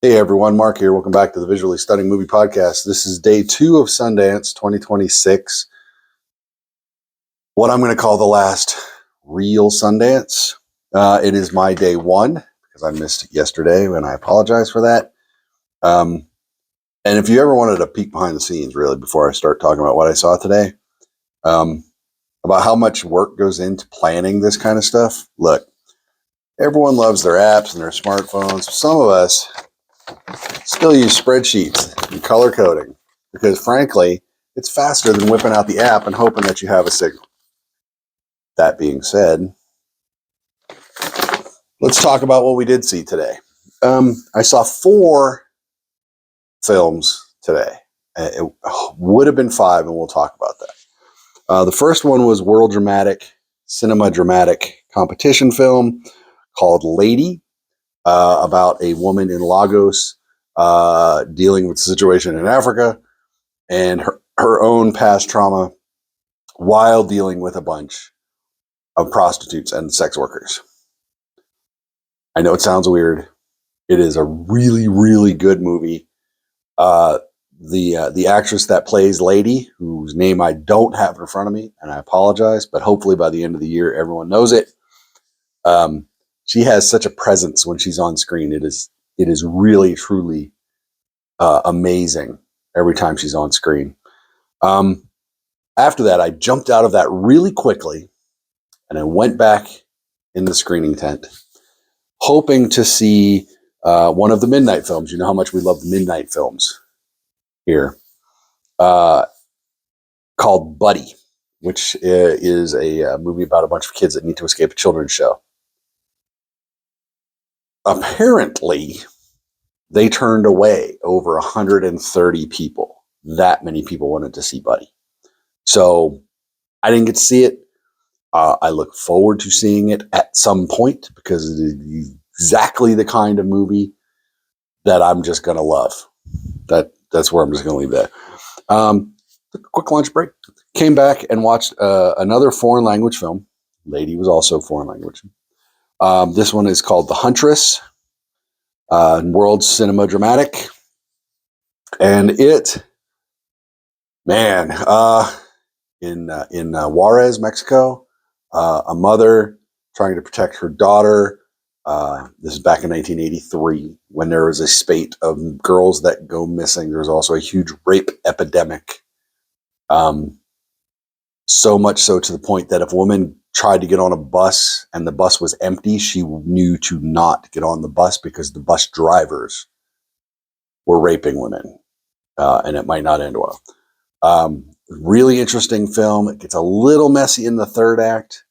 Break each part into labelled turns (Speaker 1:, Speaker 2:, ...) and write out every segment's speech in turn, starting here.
Speaker 1: Hey everyone, Mark here. Welcome back to the Visually Stunning Movie Podcast. This is day 2 of Sundance 2026. What I'm going to call the last real Sundance. It is my day 1 because I missed it yesterday, and I apologize for that. And if you ever wanted a peek behind the scenes, really, before I start talking about what I saw today, about how much work goes into planning this kind of stuff, look, everyone loves their apps and their smartphones. Some of us still use spreadsheets and color coding because, frankly, it's faster than whipping out the app and hoping that you have a signal. That being said, let's talk about what we did see today. I saw 4 films today. It would have been 5, and we'll talk about that. The first one was World Cinema Dramatic Competition film called Lady, about a woman in Lagos dealing with the situation in Africa and her own past trauma while dealing with a bunch of prostitutes and sex workers. I know it sounds weird. It is a really, really good movie. The actress that plays Lady, whose name I don't have in front of me, and I apologize, but hopefully by the end of the year, everyone knows it. She has such a presence when she's on screen. It is really, truly amazing every time she's on screen. After that, I jumped out of that really quickly, and I went back in the screening tent, hoping to see one of the midnight films. You know how much we love the midnight films here. Called Buddy, which is a movie about a bunch of kids that need to escape a children's show. Apparently, they turned away over 130 people. That many people wanted to see Buddy. So I didn't get to see it. I look forward to seeing it at some point because it is exactly the kind of movie that I'm just going to love. That's where I'm just going to leave that. Took a quick lunch break. Came back and watched another foreign language film. Lady was also foreign language. This one is called The Huntress, World Cinema Dramatic. And it, man, in Juarez, Mexico, a mother trying to protect her daughter. This is back in 1983 when there was a spate of girls that go missing. There was also a huge rape epidemic. So much so to the point that if a woman tried to get on a bus and the bus was empty, she knew to not get on the bus because the bus drivers were raping women, and it might not end well. Really interesting film. It gets a little messy in the third act,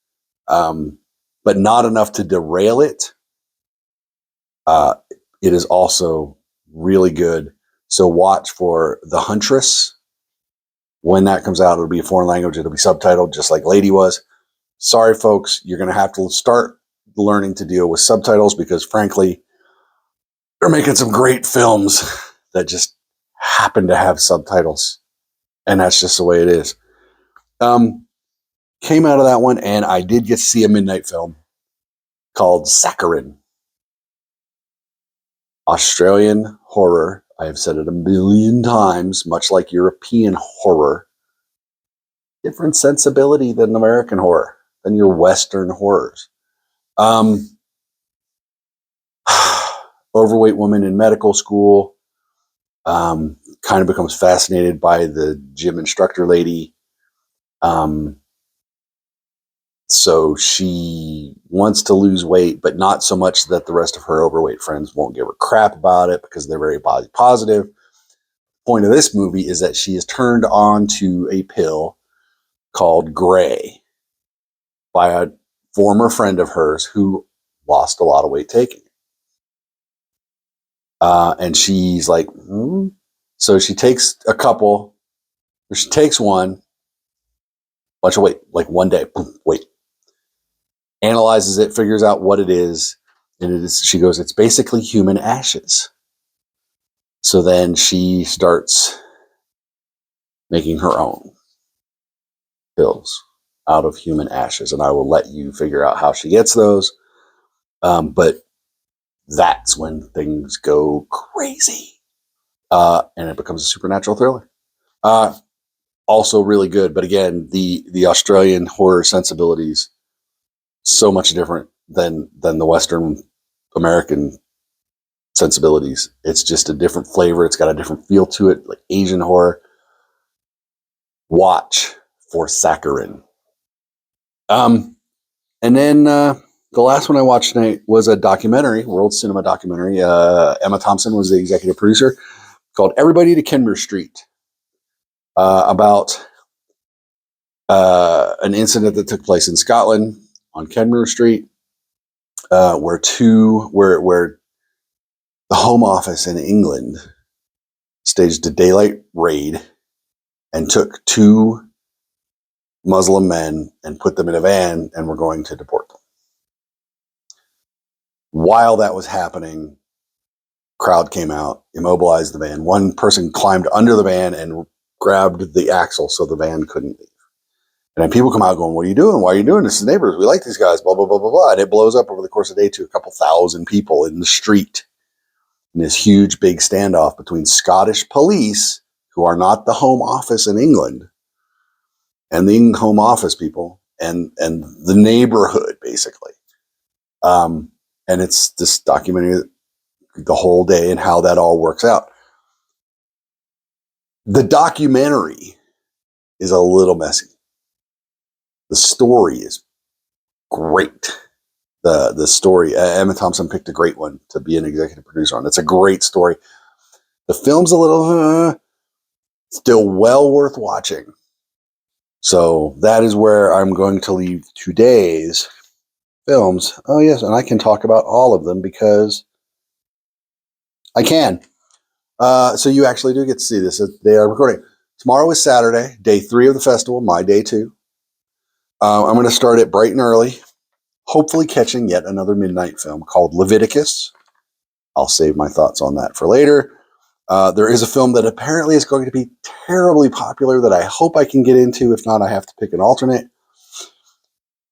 Speaker 1: but not enough to derail it. It is also really good. So watch for The Huntress. When that comes out, it'll be a foreign language. It'll be subtitled just like Lady was. Sorry, folks, you're going to have to start learning to deal with subtitles because, frankly, they're making some great films that just happen to have subtitles. And that's just the way it is. Came out of that one, and I did get to see a midnight film called Saccharin. Australian horror. I have said it a million times, much like European horror. Different sensibility than American horror, than your Western horrors. Overweight woman in medical school kind of becomes fascinated by the gym instructor lady. So she wants to lose weight, but not so much that the rest of her overweight friends won't give her crap about it because they're very body positive. Point of this movie is that she is turned on to a pill called Gray by a former friend of hers who lost a lot of weight taking it. And she's like, So she takes a couple, or she takes one, bunch of weight, like one day, boom, weight. Analyzes it, figures out what it is, and she goes, it's basically human ashes. So then she starts making her own pills out of human ashes, and I will let you figure out how she gets those. But that's when things go crazy. And it becomes a supernatural thriller. Also really good, but again, the Australian horror sensibilities so much different than the Western American sensibilities. It's just a different flavor. It's got a different feel to it, like Asian horror. Watch for Saccharin. And then the last one I watched tonight was a documentary, world cinema documentary. Emma Thompson was the executive producer, called Everybody to Kenmure Street, about an incident that took place in Scotland on Kenmure Street, where the Home Office in England staged a daylight raid and took 2 Muslim men and put them in a van and were going to deport them. While that was happening, crowd came out, immobilized the van. One person climbed under the van and grabbed the axle so the van couldn't leave. And then people come out going, "What are you doing? Why are you doing this? The neighbors, we like these guys, blah, blah, blah, blah, blah." And it blows up over the course of the day to a couple thousand people in the street in this huge, big standoff between Scottish police, who are not the Home Office in England, and the Home Office people, and the neighborhood, basically. And it's this documentary the whole day and how that all works out. The documentary is a little messy. The story is great. The story, Emma Thompson picked a great one to be an executive producer on. It's a great story. The film's a little, still well worth watching. So that is where I'm going to leave today's films. Oh, yes, and I can talk about all of them because I can. So you actually do get to see this. They are recording. Tomorrow is Saturday, day 3 of the festival, my day 2. I'm going to start it bright and early, hopefully catching yet another midnight film called Leviticus. I'll save my thoughts on that for later. There is a film that apparently is going to be terribly popular that I hope I can get into. If not, I have to pick an alternate.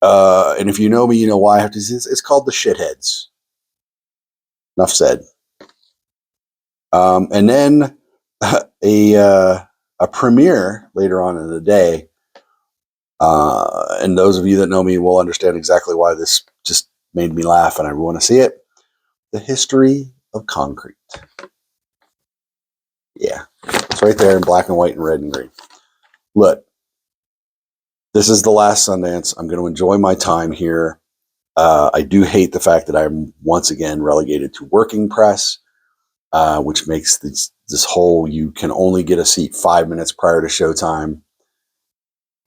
Speaker 1: And if you know me, you know why I have to. It's called The Shitheads. Enough said. And then a premiere later on in the day. And those of you that know me will understand exactly why this just made me laugh and I want to see it. The History of Concrete. Yeah, it's right there in black and white and red and green. Look, this is the last Sundance. I'm going to enjoy my time here. I do hate the fact that I'm once again relegated to working press, which makes this whole, you can only get a seat 5 minutes prior to showtime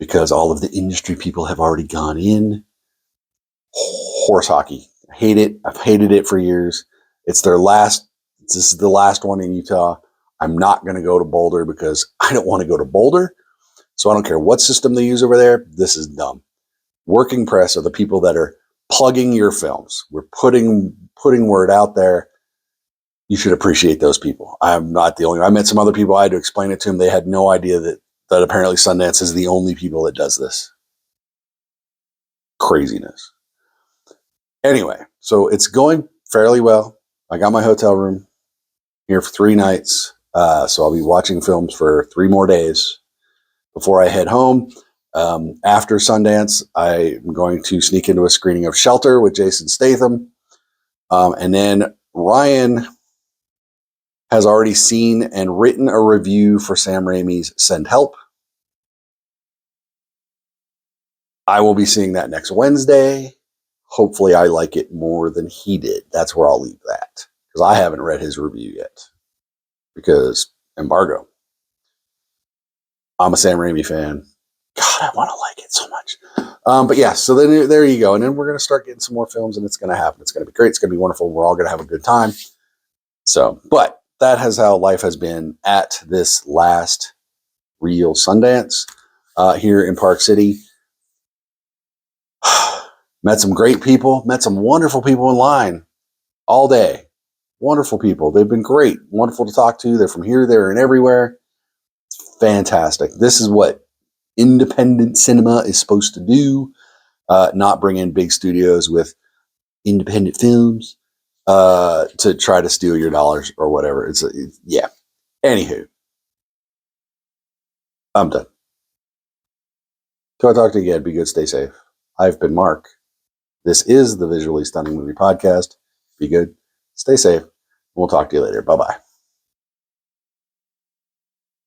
Speaker 1: because all of the industry people have already gone in. Horse hockey. I hate it. I've hated it for years. This is the last one in Utah. I'm not going to go to Boulder because I don't want to go to Boulder. So I don't care what system they use over there. This is dumb. Working press are the people that are plugging your films. We're putting word out there. You should appreciate those people. I'm not the only one. I met some other people. I had to explain it to them. They had no idea that apparently Sundance is the only people that does this. Craziness. Anyway, so it's going fairly well. I got my hotel room here for 3 nights. So I'll be watching films for 3 more days before I head home. After Sundance, I'm going to sneak into a screening of Shelter with Jason Statham. And then Ryan has already seen and written a review for Sam Raimi's Send Help. I will be seeing that next Wednesday. Hopefully I like it more than he did. That's where I'll leave that. Because I haven't read his review yet. Because embargo. I'm a Sam Raimi fan. God, I want to like it so much. But yeah, so then there you go. And then we're going to start getting some more films and it's going to happen. It's going to be great. It's going to be wonderful. We're all going to have a good time. So, but that is how life has been at this last real Sundance here in Park City. Met some great people. Met some wonderful people in line all day. Wonderful people. They've been great. Wonderful to talk to. They're from here, there, and everywhere. It's fantastic. This is what independent cinema is supposed to do. Not bring in big studios with independent films. to try to steal your dollars or whatever. Yeah. Anywho, I'm done. Till I talk to you again, be good, stay safe. I've been Mark. This is the Visually Stunning Movie Podcast. Be good, stay safe. We'll talk to you later. Bye-bye.